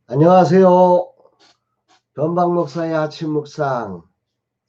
안녕하세요. 변방목사의 아침 묵상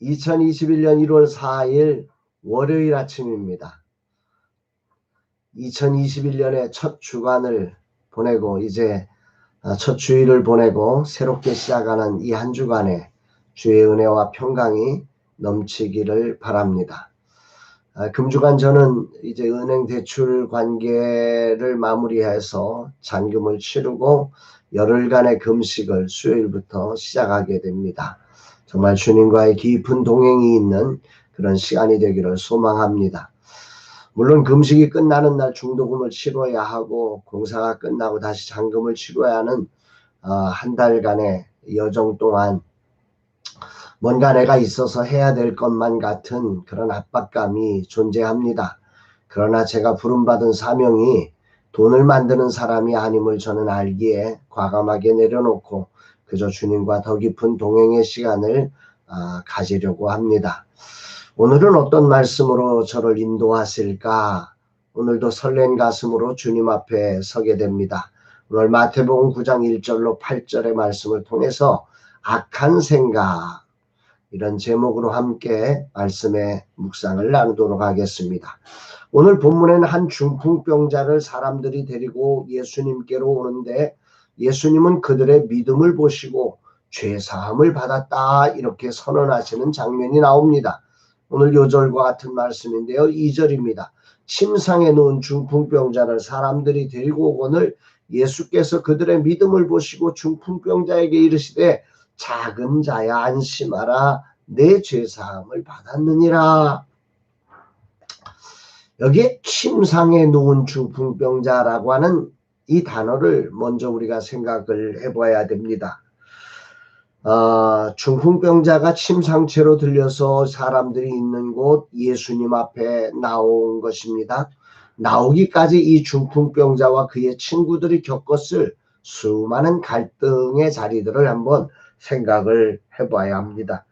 2021년 1월 4일 월요일 아침입니다. 2021년의 첫 주간을 보내고 이제 첫 주일을 보내고 새롭게 시작하는 이 한 주간에 주의 은혜와 평강이 넘치기를 바랍니다. 금주간 저는 이제 은행 대출 관계를 마무리해서 잔금을 치르고 열흘간의 금식을 수요일부터 시작하게 됩니다. 정말 주님과의 깊은 동행이 있는 그런 시간이 되기를 소망합니다. 물론 금식이 끝나는 날 중도금을 치러야 하고 공사가 끝나고 다시 잔금을 치러야 하는 한 달간의 여정 동안 뭔가 내가 있어서 해야 될 것만 같은 그런 압박감이 존재합니다. 그러나 제가 부름받은 사명이 돈을 만드는 사람이 아님을 저는 알기에 과감하게 내려놓고 그저 주님과 더 깊은 동행의 시간을 가지려고 합니다. 오늘은 어떤 말씀으로 저를 인도하실까? 오늘도 설렌 가슴으로 주님 앞에 서게 됩니다. 오늘 마태복음 9장 1절로 8절의 말씀을 통해서 악한 생각, 이런 제목으로 함께 말씀의 묵상을 나누도록 하겠습니다. 오늘 본문에는 한 중풍병자를 사람들이 데리고 예수님께로 오는데 예수님은 그들의 믿음을 보시고 죄사함을 받았다 이렇게 선언하시는 장면이 나옵니다. 오늘 요절과 같은 말씀인데요. 2절입니다. 침상에 누운 중풍병자를 사람들이 데리고 오거늘 예수께서 그들의 믿음을 보시고 중풍병자에게 이르시되 작은 자야 안심하라 내 죄사함을 받았느니라. 여기에 침상에 누운 중풍병자라고 하는 이 단어를 먼저 우리가 생각을 해봐야 됩니다. 중풍병자가 침상채로 들려서 사람들이 있는 곳 예수님 앞에 나온 것입니다. 나오기까지 이 중풍병자와 그의 친구들이 겪었을 수많은 갈등의 자리들을 한번 생각을 해봐야 합니다.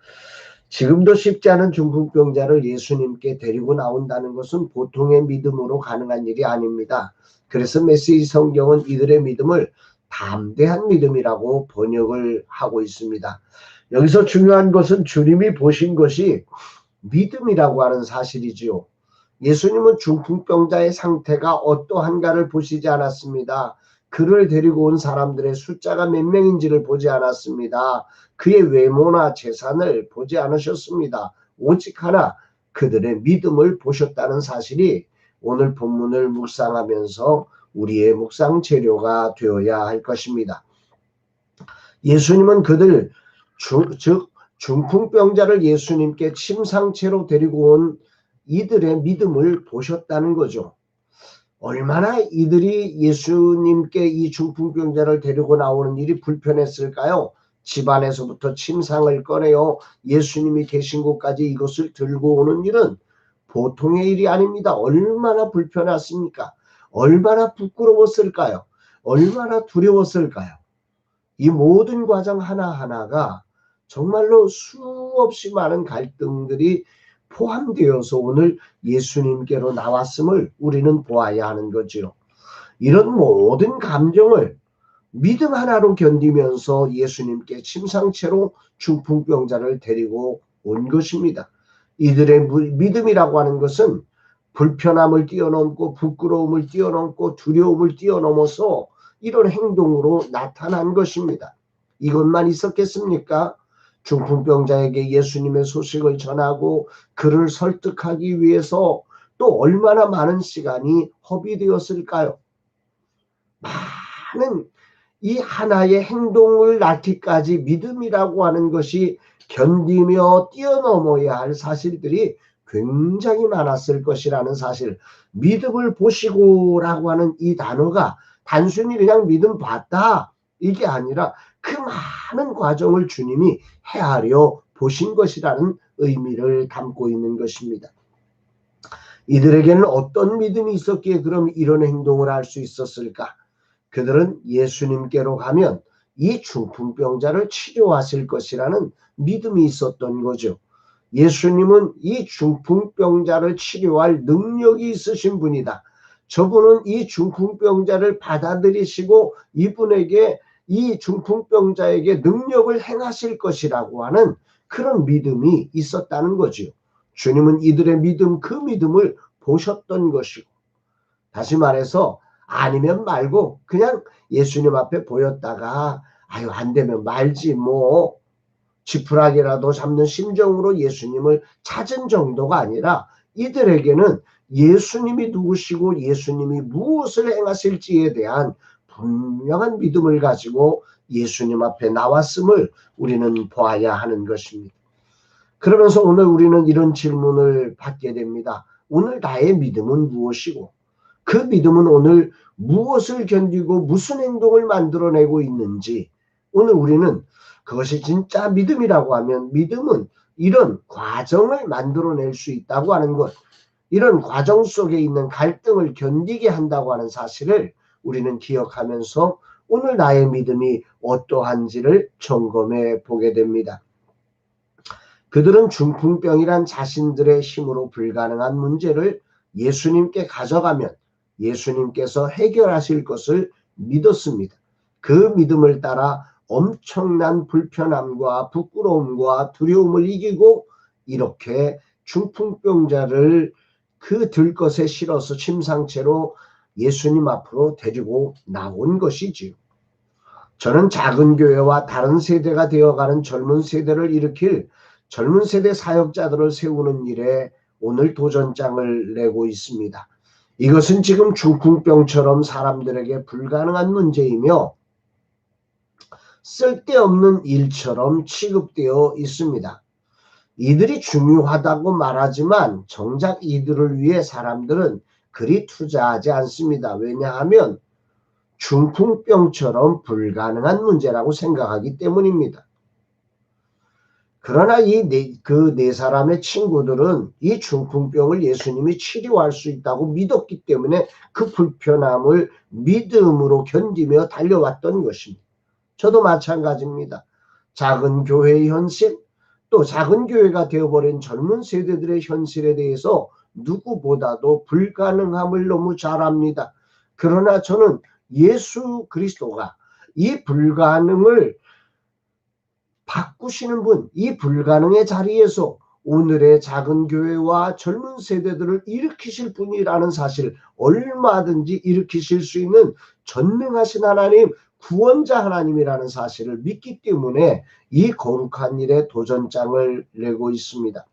지금도 쉽지 않은 중풍병자를 예수님께 데리고 나온다는 것은 보통의 믿음으로 가능한 일이 아닙니다. 그래서 메시지 성경은 이들의 믿음을 담대한 믿음이라고 번역을 하고 있습니다. 여기서 중요한 것은 주님이 보신 것이 믿음이라고 하는 사실이지요. 예수님은 중풍병자의 상태가 어떠한가를 보시지 않았습니다. 그를 데리고 온 사람들의 숫자가 몇 명인지를 보지 않았습니다. 그의 외모나 재산을 보지 않으셨습니다. 오직 하나 그들의 믿음을 보셨다는 사실이 오늘 본문을 묵상하면서 우리의 묵상 재료가 되어야 할 것입니다. 예수님은 그들 즉 중풍병자를 예수님께 침상채로 데리고 온 이들의 믿음을 보셨다는 거죠. 얼마나 이들이 예수님께 이 중풍병자를 데리고 나오는 일이 불편했을까요? 집안에서부터 침상을 꺼내어 예수님이 계신 곳까지 이것을 들고 오는 일은 보통의 일이 아닙니다. 얼마나 불편했습니까? 얼마나 부끄러웠을까요? 얼마나 두려웠을까요? 이 모든 과정 하나하나가 정말로 수없이 많은 갈등들이 포함되어서 오늘 예수님께로 나왔음을 우리는 보아야 하는 거죠. 이런 모든 감정을 믿음 하나로 견디면서 예수님께 침상채로 중풍병자를 데리고 온 것입니다. 이들의 믿음이라고 하는 것은 불편함을 뛰어넘고 부끄러움을 뛰어넘고 두려움을 뛰어넘어서 이런 행동으로 나타난 것입니다. 이것만 있었겠습니까? 중풍병자에게 예수님의 소식을 전하고 그를 설득하기 위해서 또 얼마나 많은 시간이 허비되었을까요? 많은 이 하나의 행동을 낳기까지 믿음이라고 하는 것이 견디며 뛰어넘어야 할 사실들이 굉장히 많았을 것이라는 사실. 믿음을 보시고라고 하는 이 단어가 단순히 그냥 믿음 봤다 이게 아니라 그 많은 과정을 주님이 헤아려 보신 것이라는 의미를 담고 있는 것입니다. 이들에게는 어떤 믿음이 있었기에 그럼 이런 행동을 할 수 있었을까? 그들은 예수님께로 가면 이 중풍병자를 치료하실 것이라는 믿음이 있었던 거죠. 예수님은 이 중풍병자를 치료할 능력이 있으신 분이다. 저분은 이 중풍병자를 받아들이시고 이분에게 이 중풍병자에게 능력을 행하실 것이라고 하는 그런 믿음이 있었다는 거지요. 주님은 이들의 믿음, 그 믿음을 보셨던 것이고, 다시 말해서 아니면 말고 그냥 예수님 앞에 보였다가 아유 안 되면 말지 뭐 지푸라기라도 잡는 심정으로 예수님을 찾은 정도가 아니라 이들에게는 예수님이 누구시고 예수님이 무엇을 행하실지에 대한 분명한 믿음을 가지고 예수님 앞에 나왔음을 우리는 보아야 하는 것입니다. 그러면서 오늘 우리는 이런 질문을 받게 됩니다. 오늘 나의 믿음은 무엇이고 그 믿음은 오늘 무엇을 견디고 무슨 행동을 만들어내고 있는지, 오늘 우리는 그것이 진짜 믿음이라고 하면 믿음은 이런 과정을 만들어낼 수 있다고 하는 것, 이런 과정 속에 있는 갈등을 견디게 한다고 하는 사실을 우리는 기억하면서 오늘 나의 믿음이 어떠한지를 점검해 보게 됩니다. 그들은 중풍병이란 자신들의 힘으로 불가능한 문제를 예수님께 가져가면 예수님께서 해결하실 것을 믿었습니다. 그 믿음을 따라 엄청난 불편함과 부끄러움과 두려움을 이기고 이렇게 중풍병자를 그 들것에 실어서 침상채로 예수님 앞으로 데리고 나온 것이지요. 저는 작은 교회와 다른 세대가 되어가는 젊은 세대를 일으킬 젊은 세대 사역자들을 세우는 일에 오늘 도전장을 내고 있습니다. 이것은 지금 중풍병처럼 사람들에게 불가능한 문제이며 쓸데없는 일처럼 취급되어 있습니다. 이들이 중요하다고 말하지만 정작 이들을 위해 사람들은 그리 투자하지 않습니다. 왜냐하면 중풍병처럼 불가능한 문제라고 생각하기 때문입니다. 그러나 이 네 사람의 친구들은 이 중풍병을 예수님이 치료할 수 있다고 믿었기 때문에 그 불편함을 믿음으로 견디며 달려왔던 것입니다. 저도 마찬가지입니다. 작은 교회의 현실, 또 작은 교회가 되어버린 젊은 세대들의 현실에 대해서 누구보다도 불가능함을 너무 잘 압니다. 그러나 저는 예수 그리스도가 이 불가능을 바꾸시는 분, 이 불가능의 자리에서 오늘의 작은 교회와 젊은 세대들을 일으키실 분이라는 사실, 얼마든지 일으키실 수 있는 전능하신 하나님, 구원자 하나님이라는 사실을 믿기 때문에 이 거룩한 일에 도전장을 내고 있습니다.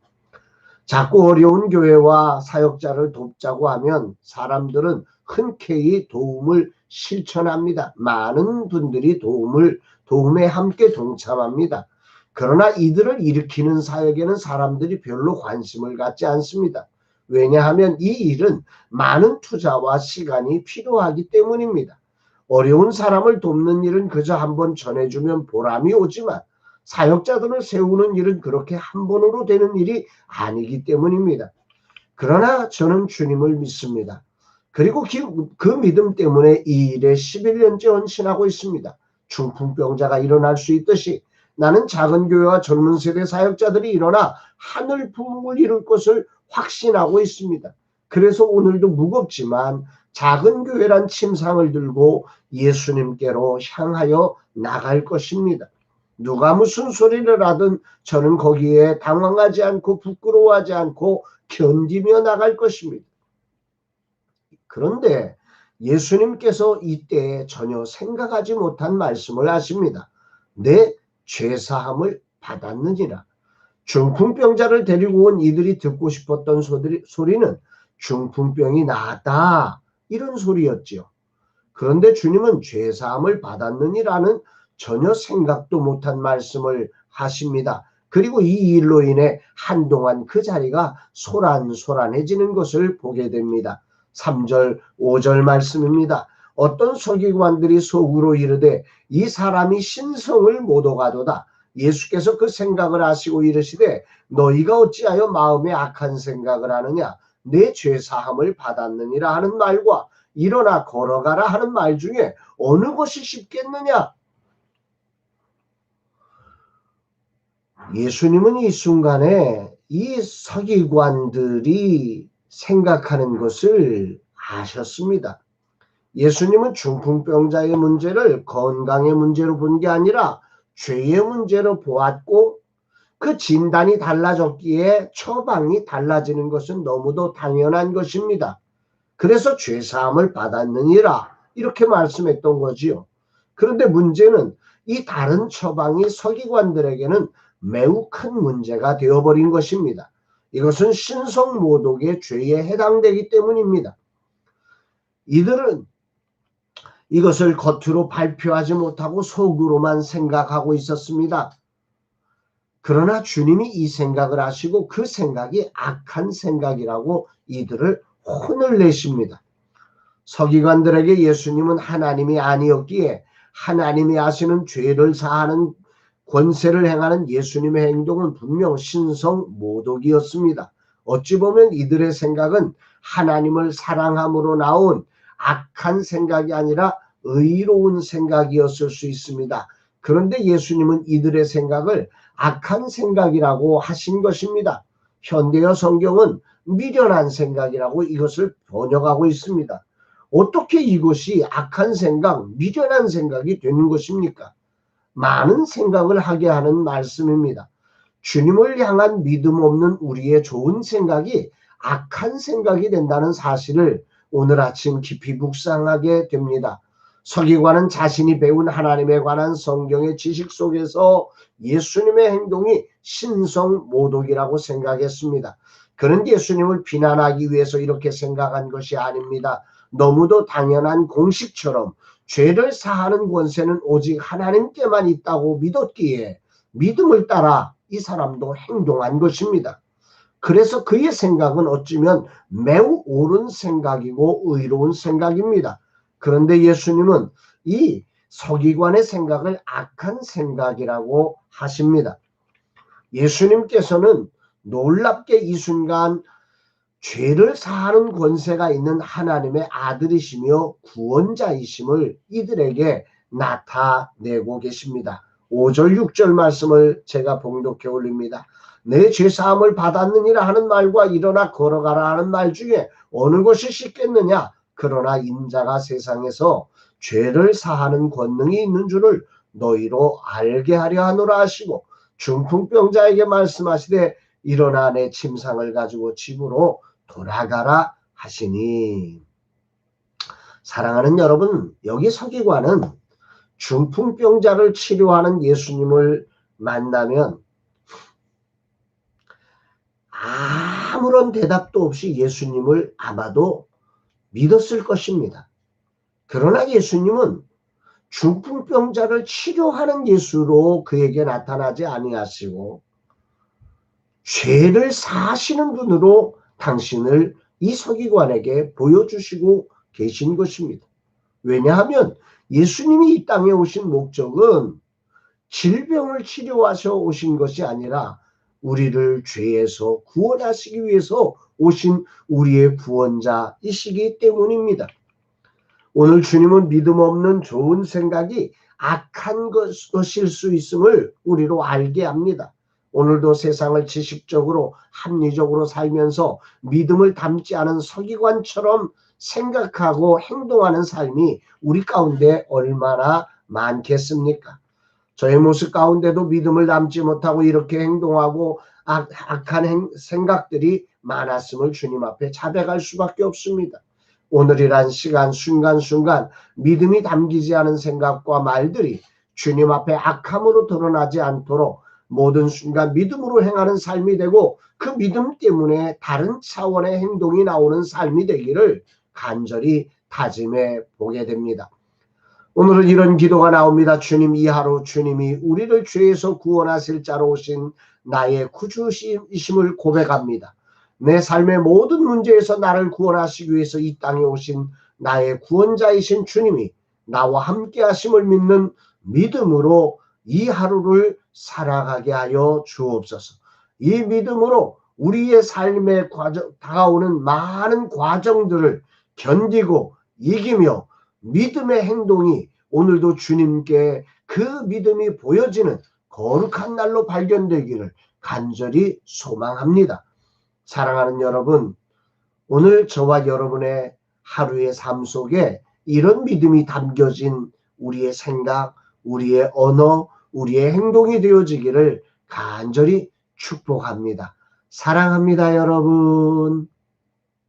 자꾸 어려운 교회와 사역자를 돕자고 하면 사람들은 흔쾌히 도움을 실천합니다. 많은 분들이 도움에 함께 동참합니다. 그러나 이들을 일으키는 사역에는 사람들이 별로 관심을 갖지 않습니다. 왜냐하면 이 일은 많은 투자와 시간이 필요하기 때문입니다. 어려운 사람을 돕는 일은 그저 한번 전해주면 보람이 오지만 사역자들을 세우는 일은 그렇게 한 번으로 되는 일이 아니기 때문입니다. 그러나 저는 주님을 믿습니다. 그리고 그 믿음 때문에 이 일에 11년째 헌신하고 있습니다. 중풍병자가 일어날 수 있듯이 나는 작은 교회와 젊은 세대 사역자들이 일어나 하늘 부흥을 이룰 것을 확신하고 있습니다. 그래서 오늘도 무겁지만 작은 교회란 침상을 들고 예수님께로 향하여 나갈 것입니다. 누가 무슨 소리를 하든 저는 거기에 당황하지 않고 부끄러워하지 않고 견디며 나갈 것입니다. 그런데 예수님께서 이때 전혀 생각하지 못한 말씀을 하십니다. 내 죄사함을 받았느니라. 중풍병자를 데리고 온 이들이 듣고 싶었던 소리는 중풍병이 나았다, 이런 소리였지요. 그런데 주님은 죄사함을 받았느니라는 전혀 생각도 못한 말씀을 하십니다. 그리고 이 일로 인해 한동안 그 자리가 소란소란해지는 것을 보게 됩니다. 3절, 5절 말씀입니다. 어떤 서기관들이 속으로 이르되 이 사람이 신성을 못 오가도다. 예수께서 그 생각을 하시고 이르시되 너희가 어찌하여 마음에 악한 생각을 하느냐. 내 죄사함을 받았느니라 하는 말과 일어나 걸어가라 하는 말 중에 어느 것이 쉽겠느냐. 예수님은 이 순간에 이 서기관들이 생각하는 것을 아셨습니다. 예수님은 중풍병자의 문제를 건강의 문제로 본 게 아니라 죄의 문제로 보았고, 그 진단이 달라졌기에 처방이 달라지는 것은 너무도 당연한 것입니다. 그래서 죄사함을 받았느니라 이렇게 말씀했던 거지요. 그런데 문제는 이 다른 처방이 서기관들에게는 매우 큰 문제가 되어버린 것입니다. 이것은 신성모독의 죄에 해당되기 때문입니다. 이들은 이것을 겉으로 발표하지 못하고 속으로만 생각하고 있었습니다. 그러나 주님이 이 생각을 하시고 그 생각이 악한 생각이라고 이들을 혼을 내십니다. 서기관들에게 예수님은 하나님이 아니었기에 하나님이 하시는 죄를 사하는 권세를 행하는 예수님의 행동은 분명 신성모독이었습니다. 어찌 보면 이들의 생각은 하나님을 사랑함으로 나온 악한 생각이 아니라 의로운 생각이었을 수 있습니다. 그런데 예수님은 이들의 생각을 악한 생각이라고 하신 것입니다. 현대어 성경은 미련한 생각이라고 이것을 번역하고 있습니다. 어떻게 이것이 악한 생각, 미련한 생각이 되는 것입니까? 많은 생각을 하게 하는 말씀입니다. 주님을 향한 믿음 없는 우리의 좋은 생각이 악한 생각이 된다는 사실을 오늘 아침 깊이 묵상하게 됩니다. 서기관은 자신이 배운 하나님에 관한 성경의 지식 속에서 예수님의 행동이 신성모독이라고 생각했습니다. 그는 예수님을 비난하기 위해서 이렇게 생각한 것이 아닙니다. 너무도 당연한 공식처럼 죄를 사하는 권세는 오직 하나님께만 있다고 믿었기에 믿음을 따라 이 사람도 행동한 것입니다. 그래서 그의 생각은 어쩌면 매우 옳은 생각이고 의로운 생각입니다. 그런데 예수님은 이 서기관의 생각을 악한 생각이라고 하십니다. 예수님께서는 놀랍게 이 순간 죄를 사하는 권세가 있는 하나님의 아들이시며 구원자이심을 이들에게 나타내고 계십니다. 5절 6절 말씀을 제가 봉독해 올립니다. 내 죄사함을 받았느니라 하는 말과 일어나 걸어가라 하는 말 중에 어느 것이 쉽겠느냐? 그러나 인자가 세상에서 죄를 사하는 권능이 있는 줄을 너희로 알게 하려 하노라 하시고, 중풍병자에게 말씀하시되 일어나 내 침상을 가지고 집으로 돌아가라 하시니. 사랑하는 여러분, 여기 서기관은 중풍병자를 치료하는 예수님을 만나면 아무런 대답도 없이 예수님을 아마도 믿었을 것입니다. 그러나 예수님은 중풍병자를 치료하는 예수로 그에게 나타나지 아니하시고 죄를 사하시는 분으로 당신을 이 서기관에게 보여주시고 계신 것입니다. 왜냐하면 예수님이 이 땅에 오신 목적은 질병을 치료하셔 오신 것이 아니라 우리를 죄에서 구원하시기 위해서 오신 우리의 구원자이시기 때문입니다. 오늘 주님은 믿음 없는 좋은 생각이 악한 것일 수 있음을 우리로 알게 합니다. 오늘도 세상을 지식적으로 합리적으로 살면서 믿음을 담지 않은 서기관처럼 생각하고 행동하는 삶이 우리 가운데 얼마나 많겠습니까? 저의 모습 가운데도 믿음을 담지 못하고 이렇게 행동하고 악한 생각들이 많았음을 주님 앞에 자백할 수밖에 없습니다. 오늘이란 시간 순간순간 믿음이 담기지 않은 생각과 말들이 주님 앞에 악함으로 드러나지 않도록 모든 순간 믿음으로 행하는 삶이 되고 그 믿음 때문에 다른 차원의 행동이 나오는 삶이 되기를 간절히 다짐해 보게 됩니다. 오늘은 이런 기도가 나옵니다. 주님, 이 하루 주님이 우리를 죄에서 구원하실 자로 오신 나의 구주이심을 고백합니다. 내 삶의 모든 문제에서 나를 구원하시기 위해서 이 땅에 오신 나의 구원자이신 주님이 나와 함께 하심을 믿는 믿음으로 이 하루를 살아가게 하여 주옵소서. 이 믿음으로 우리의 삶에 다가오는 많은 과정들을 견디고 이기며 믿음의 행동이 오늘도 주님께 그 믿음이 보여지는 거룩한 날로 발견되기를 간절히 소망합니다. 사랑하는 여러분, 오늘 저와 여러분의 하루의 삶 속에 이런 믿음이 담겨진 우리의 생각, 우리의 언어, 우리의 행동이 되어지기를 간절히 축복합니다. 사랑합니다, 여러분.